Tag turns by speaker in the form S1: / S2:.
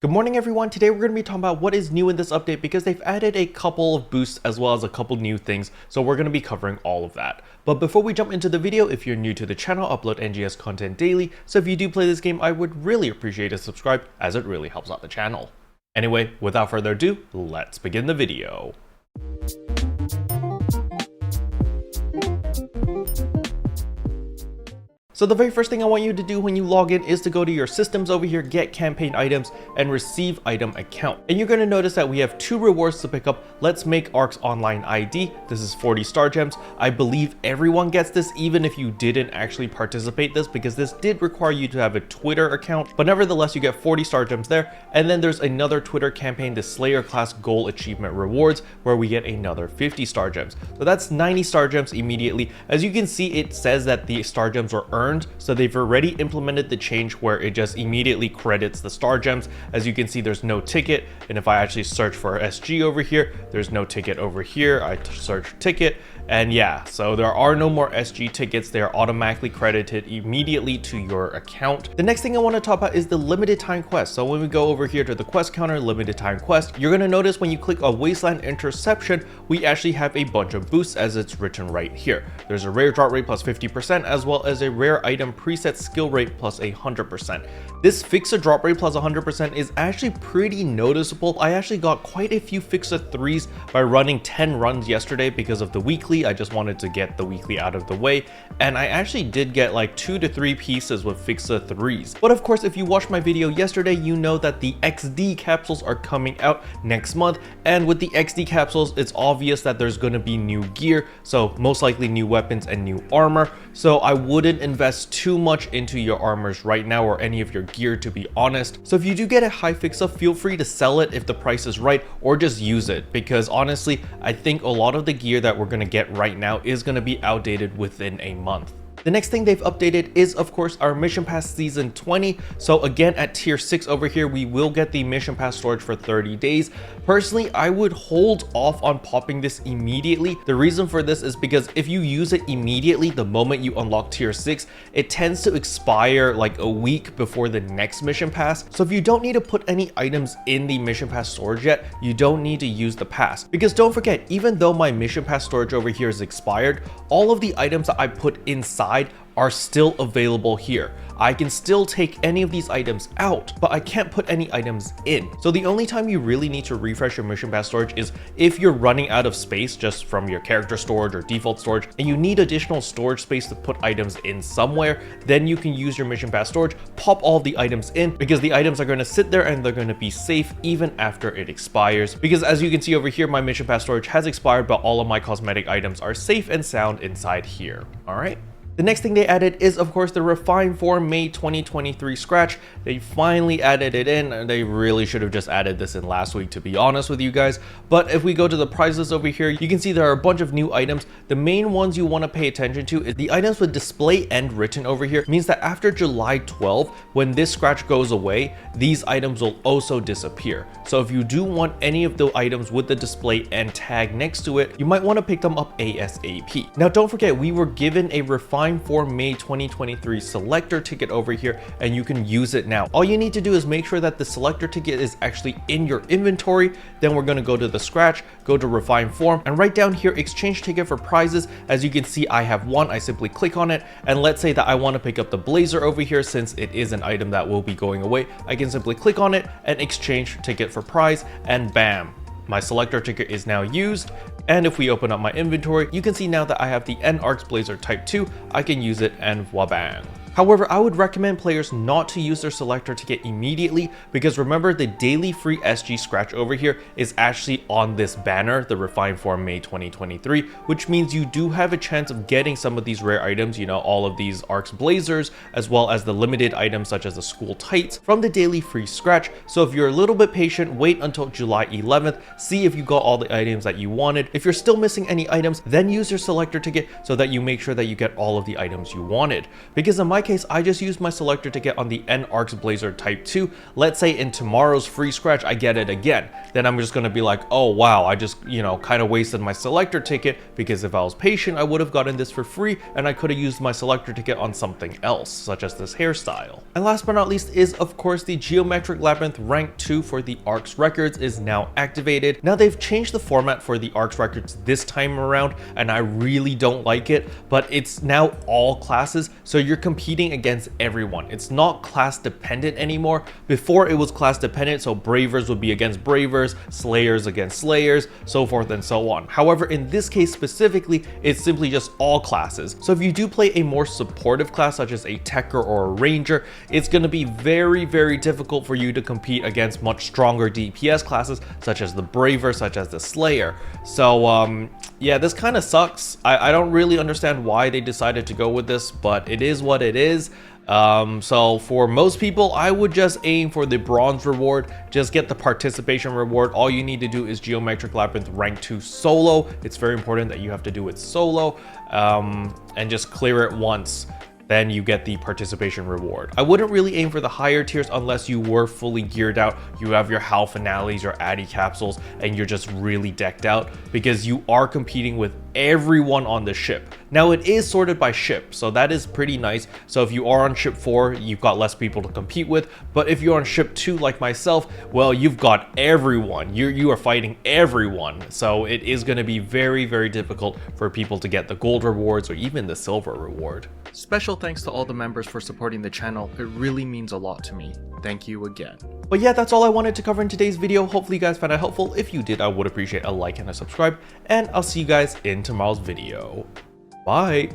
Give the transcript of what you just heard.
S1: Good morning everyone, today we're going to be talking about what is new in this update because they've added a couple of boosts as well as a couple new things, so we're going to be covering all of that. But before we jump into the video, if you're new to the channel, I upload NGS content daily, so if you do play this game, I would really appreciate a subscribe as it really helps out the channel. Anyway, without further ado, let's begin the video. So the very first thing I want you to do when you log in is to go to your systems over here, get campaign items, and receive item account. And you're going to notice that we have two rewards to pick up. Let's make Arks Online ID. This is 40 star gems. I believe everyone gets this, even if you didn't actually participate this, because this did require you to have a Twitter account. But nevertheless, you get 40 star gems there. And then there's another Twitter campaign, the Slayer class goal achievement rewards, where we get another 50 star gems. So that's 90 star gems immediately. As you can see, it says that the star gems were earned. So they've already implemented the change where it just immediately credits the star gems. As you can see, there's no ticket. And if I actually search for SG over here, there's no ticket over here. I search ticket. And yeah, so there are no more SG tickets. They are automatically credited immediately to your account. The next thing I want to talk about is the limited time quest. So when we go over here to the quest counter, limited time quest, you're going to notice when you click on Wasteland Interception, we actually have a bunch of boosts as it's written right here. There's a rare drop rate plus 50%, as well as a rare item preset skill rate plus 100%. This fixer drop rate plus 100% is actually pretty noticeable. I actually got quite a few fixer 3s by running 10 runs yesterday because of the weekly. I just wanted to get the weekly out of the way, and I actually did get like 2 to 3 pieces with fixer 3s. But of course, if you watched my video yesterday, you know that the XD capsules are coming out next month, and with the XD capsules, it's obvious that there's going to be new gear, so most likely new weapons and new armor. So I wouldn't invest too much into your armors right now or any of your gear, to be honest. So if you do get a high fixer, feel free to sell it if the price is right, or just use it, because honestly, I think a lot of the gear that we're going to get right now is going to be outdated within a month. The next thing they've updated is, of course, our Mission Pass Season 20. So again, at Tier 6 over here, we will get the Mission Pass storage for 30 days. Personally, I would hold off on popping this immediately. The reason for this is because if you use it immediately, the moment you unlock Tier 6, it tends to expire like a week before the next Mission Pass. So if you don't need to put any items in the Mission Pass storage yet, you don't need to use the pass. Because don't forget, even though my Mission Pass storage over here is expired, all of the items that I put inside are still available here. I can still take any of these items out, but I can't put any items in. So the only time you really need to refresh your Mission Pass storage is if you're running out of space just from your character storage or default storage, and you need additional storage space to put items in somewhere, then you can use your Mission Pass storage, pop all the items in, because the items are going to sit there and they're going to be safe even after it expires. Because as you can see over here, my Mission Pass storage has expired, but all of my cosmetic items are safe and sound inside here. All right. The next thing they added is, of course, the Refine 4 May 2023 scratch. They finally added it in, and they really should have just added this in last week, to be honest with you guys. But if we go to the prizes over here, you can see there are a bunch of new items. The main ones you want to pay attention to is the items with display end written over here. It means that after July 12, when this scratch goes away, these items will also disappear. So if you do want any of the items with the display end tag next to it, you might want to pick them up ASAP. Now, don't forget, we were given a Refine 4 May 2023 Selector ticket over here, and you can use it now. All you need to do is make sure that the Selector ticket is actually in your inventory. Then we're going to go to the scratch, go to Refine Form, and right down here, exchange ticket for prizes. As you can see, I have one. I simply click on it, and let's say that I want to pick up the blazer over here. Since it is an item that will be going away, I can simply click on it and exchange ticket for prize, and bam, my Selector ticket is now used. And if we open up my inventory, you can see now that I have the Arks Blazer Type 2, I can use it, and wabang. However, I would recommend players not to use their Selector ticket immediately, because remember, the daily free SG scratch over here is actually on this banner, the Refine 4 May 2023, which means you do have a chance of getting some of these rare items, you know, all of these Arks Blazers, as well as the limited items such as the school tights from the daily free scratch. So if you're a little bit patient, wait until July 11th, see if you got all the items that you wanted. If you're still missing any items, then use your Selector ticket so that you make sure that you get all of the items you wanted. Because in my case, I just used my selector ticket on the Arks Blazer Type 2. Let's say in tomorrow's free scratch, I get it again. Then I'm just gonna be like, oh wow, I just, kind of wasted my selector ticket, because if I was patient, I would have gotten this for free and I could have used my selector ticket on something else, such as this hairstyle. And last but not least is, of course, the Geometric Labyrinth Rank 2 for the Arks Records is now activated. Now they've changed the format for the Arks Records this time around, and I really don't like it, but it's now all classes, so you're competing against everyone. It's not class dependent anymore. Before it was class dependent, so Bravers would be against Bravers, Slayers against Slayers, so forth and so on. However, in this case specifically, it's simply just all classes. So if you do play a more supportive class, such as a Techer or a Ranger, it's going to be very, very difficult for you to compete against much stronger DPS classes, such as the Braver, such as the Slayer. So yeah, this kind of sucks. I don't really understand why they decided to go with this, but it is what it is. So for most people, I would just aim for the bronze reward. Just get the participation reward. All you need to do is Geometric Labyrinth Rank 2 solo. It's very important that you have to do it solo, and just clear it once. Then you get the participation reward. I wouldn't really aim for the higher tiers unless you were fully geared out. You have your HAL finales, your Addy capsules, and you're just really decked out, because you are competing with everyone on the ship. Now it is sorted by ship, so that is pretty nice. So if you are on ship 4, you've got less people to compete with. But if you're on ship 2 like myself, well, you've got everyone. You are fighting everyone. So it is going to be very, very difficult for people to get the gold rewards or even the silver reward. Special thanks to all the members for supporting the channel. It really means a lot to me. Thank you again. But yeah, that's all I wanted to cover in today's video. Hopefully you guys found it helpful. If you did, I would appreciate a like and a subscribe, and I'll see you guys in tomorrow's video. Bye.